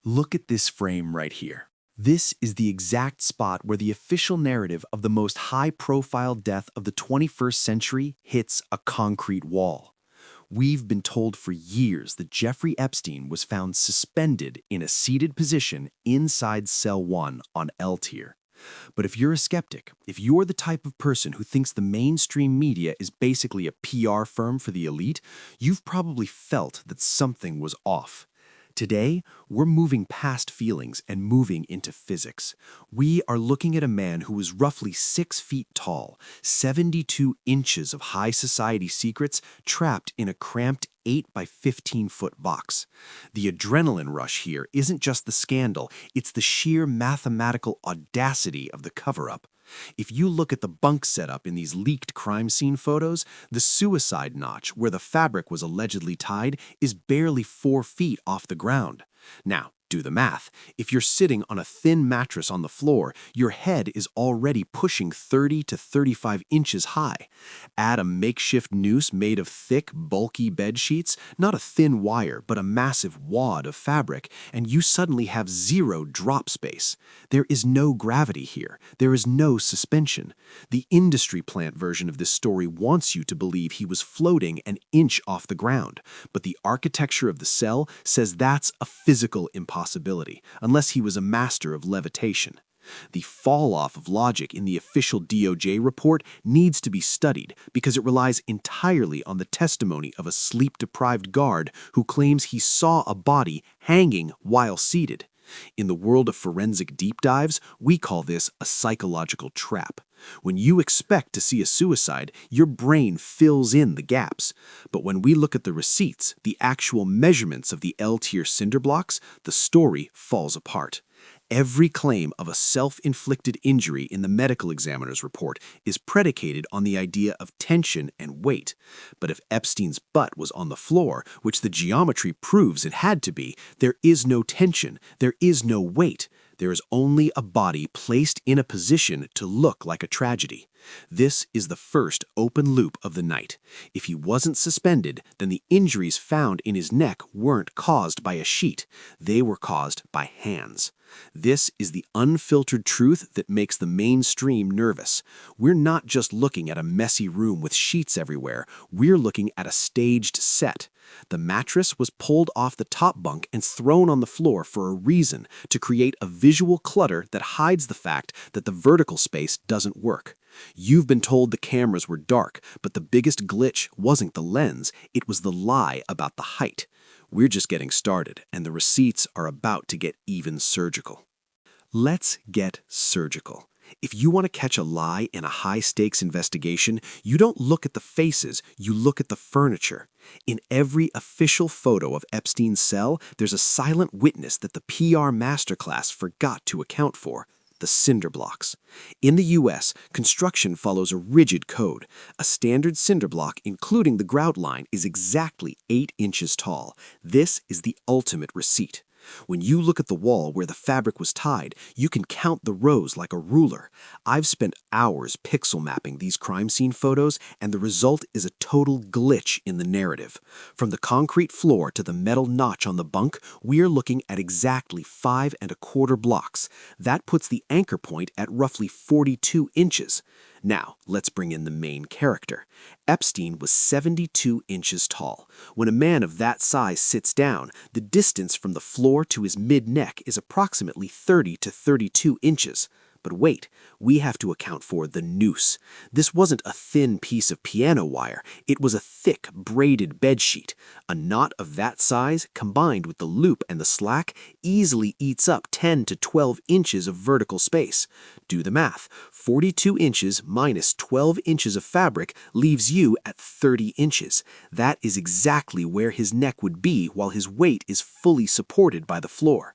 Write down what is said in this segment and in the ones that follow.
Look at this frame right here. This is the exact spot where the official narrative of the most high-profile death of the 21st century hits a concrete wall. We've been told for years that Jeffrey Epstein was found suspended in a seated position inside cell 1 on L tier. But if you're a skeptic, if you're the type of person who thinks the mainstream media is basically a PR firm for the elite, you've probably felt that something was off. Today, we're moving past feelings and moving into physics. We are looking at a man who was roughly 6 feet tall, 72 inches of high society secrets trapped in a cramped 8 by 15-foot box. The adrenaline rush here isn't just the scandal, it's the sheer mathematical audacity of the cover-up. If you look at the bunk setup in these leaked crime scene photos, the suicide notch where the fabric was allegedly tied is barely 4 feet off the ground. Now, do the math. If you're sitting on a thin mattress on the floor, your head is already pushing 30 to 35 inches high. Add a makeshift noose made of thick, bulky bed sheets, not a thin wire, but a massive wad of fabric, and you suddenly have zero drop space. There is no gravity here. There is no suspension. The industry plant version of this story wants you to believe he was floating an inch off the ground, but the architecture of the cell says that's a physical impossibility, unless he was a master of levitation. The fall-off of logic in the official DOJ report needs to be studied because it relies entirely on the testimony of a sleep-deprived guard who claims he saw a body hanging while seated. In the world of forensic deep dives, we call this a psychological trap. When you expect to see a suicide, your brain fills in the gaps. But when we look at the receipts, the actual measurements of the L-tier cinder blocks, the story falls apart. Every claim of a self-inflicted injury in the medical examiner's report is predicated on the idea of tension and weight. But if Epstein's butt was on the floor, which the geometry proves it had to be, there is no tension, there is no weight. There is only a body placed in a position to look like a tragedy. This is the first open loop of the night. If he wasn't suspended, then the injuries found in his neck weren't caused by a sheet. They were caused by hands. This is the unfiltered truth that makes the mainstream nervous. We're not just looking at a messy room with sheets everywhere. We're looking at a staged set. The mattress was pulled off the top bunk and thrown on the floor for a reason, to create a visual clutter that hides the fact that the vertical space doesn't work. You've been told the cameras were dark, but the biggest glitch wasn't the lens, it was the lie about the height. We're just getting started, and the receipts are about to get even surgical. Let's get surgical. If you want to catch a lie in a high-stakes investigation, you don't look at the faces, you look at the furniture. In every official photo of Epstein's cell, there's a silent witness that the PR Masterclass forgot to account for: the cinder blocks. In the US, construction follows a rigid code. A standard cinder block, including the grout line, is exactly 8 inches tall. This is the ultimate receipt. When you look at the wall where the fabric was tied, you can count the rows like a ruler. I've spent hours pixel mapping these crime scene photos, and the result is a total glitch in the narrative. From the concrete floor to the metal notch on the bunk, we are looking at exactly 5¼ blocks. That puts the anchor point at roughly 42 inches. Now, let's bring in the main character. Epstein was 72 inches tall. When a man of that size sits down, the distance from the floor to his mid-neck is approximately 30 to 32 inches. But wait, we have to account for the noose. This wasn't a thin piece of piano wire, it was a thick, braided bedsheet. A knot of that size, combined with the loop and the slack, easily eats up 10 to 12 inches of vertical space. Do the math. 42 inches minus 12 inches of fabric leaves you at 30 inches. That is exactly where his neck would be while his weight is fully supported by the floor.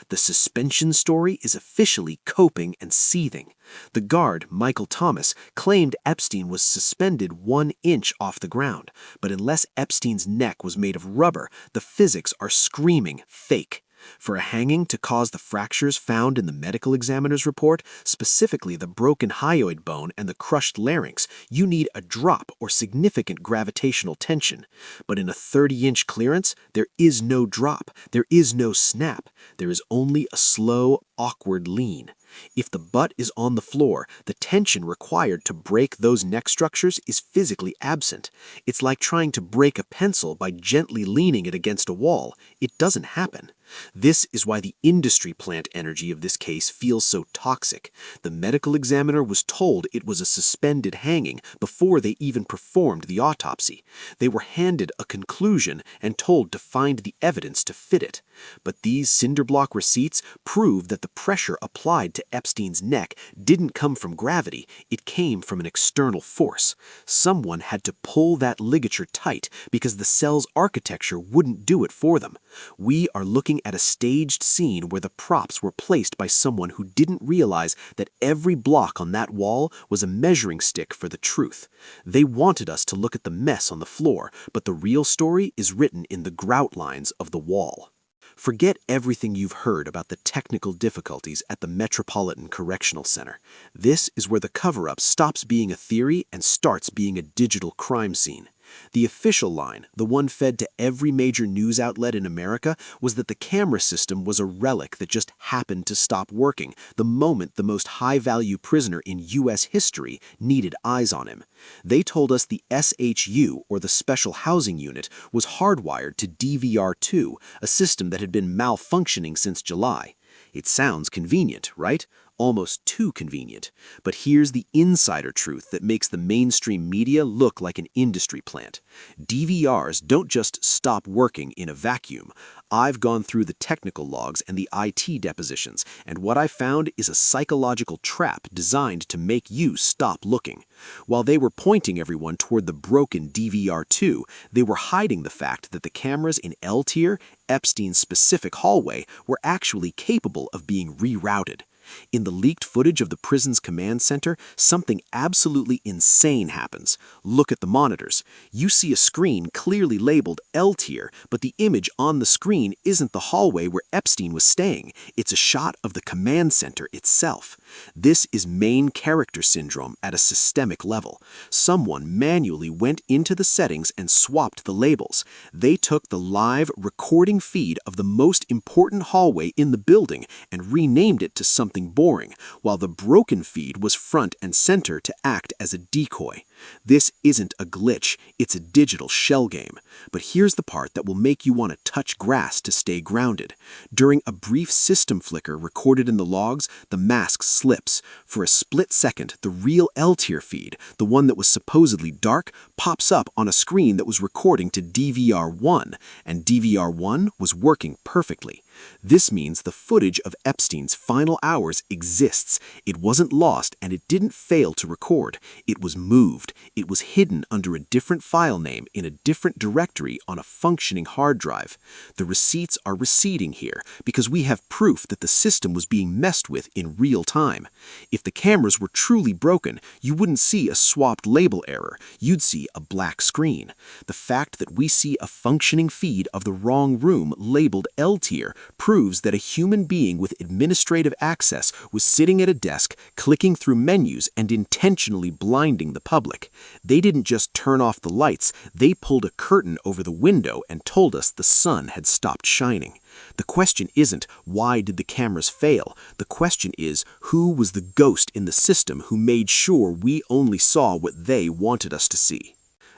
The suspension story is officially coping and seething. The guard, Michael Thomas, claimed Epstein was suspended 1 inch off the ground, but unless Epstein's neck was made of rubber, the physics are screaming fake. For a hanging to cause the fractures found in the medical examiner's report, specifically the broken hyoid bone and the crushed larynx, you need a drop or significant gravitational tension. But in a 30-inch clearance, there is no drop, there is no snap, there is only a slow, awkward lean. If the butt is on the floor, the tension required to break those neck structures is physically absent. It's like trying to break a pencil by gently leaning it against a wall. It doesn't happen. This is why the industry plant energy of this case feels so toxic. The medical examiner was told it was a suspended hanging before they even performed the autopsy. They were handed a conclusion and told to find the evidence to fit it. But these cinder block receipts prove that the pressure applied to Epstein's neck didn't come from gravity, it came from an external force. Someone had to pull that ligature tight because the cell's architecture wouldn't do it for them. We are looking at a staged scene where the props were placed by someone who didn't realize that every block on that wall was a measuring stick for the truth. They wanted us to look at the mess on the floor, but the real story is written in the grout lines of the wall. Forget everything you've heard about the technical difficulties at the Metropolitan Correctional Center. This is where the cover-up stops being a theory and starts being a digital crime scene. The official line, the one fed to every major news outlet in America, was that the camera system was a relic that just happened to stop working the moment the most high-value prisoner in U.S. history needed eyes on him. They told us the SHU, or the Special Housing Unit, was hardwired to DVR2, a system that had been malfunctioning since July. It sounds convenient, right? Almost too convenient. But here's the insider truth that makes the mainstream media look like an industry plant. DVRs don't just stop working in a vacuum. I've gone through the technical logs and the IT depositions, and what I found is a psychological trap designed to make you stop looking. While they were pointing everyone toward the broken DVR2, they were hiding the fact that the cameras in L tier, Epstein's specific hallway, were actually capable of being rerouted. In the leaked footage of the prison's command center, something absolutely insane happens. Look at the monitors. You see a screen clearly labeled L tier, but the image on the screen isn't the hallway where Epstein was staying. It's a shot of the command center itself. This is main character syndrome at a systemic level. Someone manually went into the settings and swapped the labels. They took the live recording feed of the most important hallway in the building and renamed it to something boring, while the broken feed was front and center to act as a decoy. This isn't a glitch, it's a digital shell game. But here's the part that will make you want to touch grass to stay grounded. During a brief system flicker recorded in the logs, the mask slips. For a split second, the real L-tier feed, the one that was supposedly dark, pops up on a screen that was recording to DVR1, and DVR1 was working perfectly. This means the footage of Epstein's final hours exists. It wasn't lost and it didn't fail to record. It was moved. It was hidden under a different file name in a different directory on a functioning hard drive. The receipts are receding here because we have proof that the system was being messed with in real time. If the cameras were truly broken, you wouldn't see a swapped label error. You'd see a black screen. The fact that we see a functioning feed of the wrong room labeled L tier proves that a human being with administrative access was sitting at a desk, clicking through menus and intentionally blinding the public. They didn't just turn off the lights, they pulled a curtain over the window and told us the sun had stopped shining. The question isn't, why did the cameras fail? The question is, who was the ghost in the system who made sure we only saw what they wanted us to see?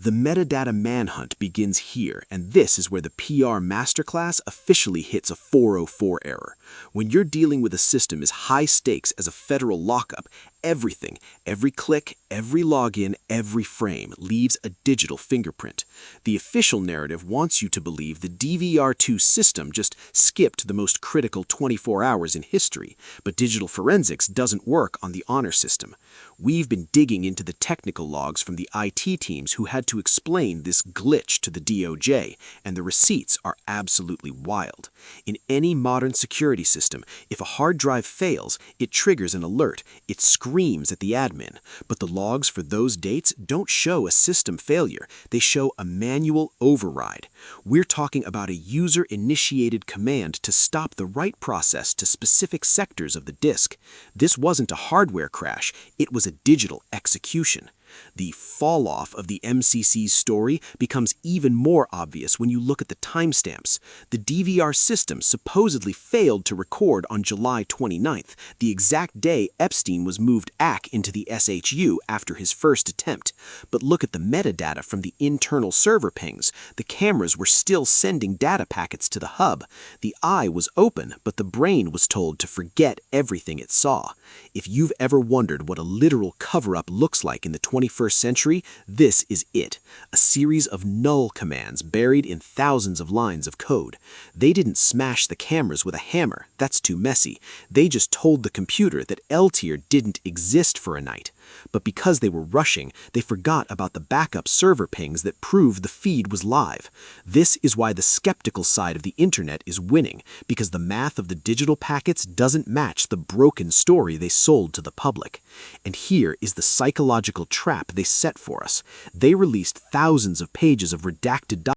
The metadata manhunt begins here, and this is where the PR Masterclass officially hits a 404 error. When you're dealing with a system as high stakes as a federal lockup, everything, every click, every login, every frame leaves a digital fingerprint. The official narrative wants you to believe the DVR2 system just skipped the most critical 24 hours in history, but digital forensics doesn't work on the honor system. We've been digging into the technical logs from the IT teams who had to explain this glitch to the DOJ, and the receipts are absolutely wild. In any modern security system, if a hard drive fails, it triggers an alert. It screams screams at the admin, but the logs for those dates don't show a system failure, they show a manual override. We're talking about a user-initiated command to stop the write process to specific sectors of the disk. This wasn't a hardware crash, it was a digital execution. The fall-off of the MCC's story becomes even more obvious when you look at the timestamps. The DVR system supposedly failed to record on July 29th, the exact day Epstein was moved into the SHU after his first attempt. But look at the metadata from the internal server pings. The cameras were still sending data packets to the hub. The eye was open, but the brain was told to forget everything it saw. If you've ever wondered what a literal cover-up looks like in the 21st century, this is it. A series of null commands buried in thousands of lines of code. They didn't smash the cameras with a hammer, that's too messy. They just told the computer that L-tier didn't exist for a night. But because they were rushing, they forgot about the backup server pings that proved the feed was live. This is why the skeptical side of the internet is winning, because the math of the digital packets doesn't match the broken story they sold to the public. And here is the psychological trap they set for us. They released thousands of pages of redacted documents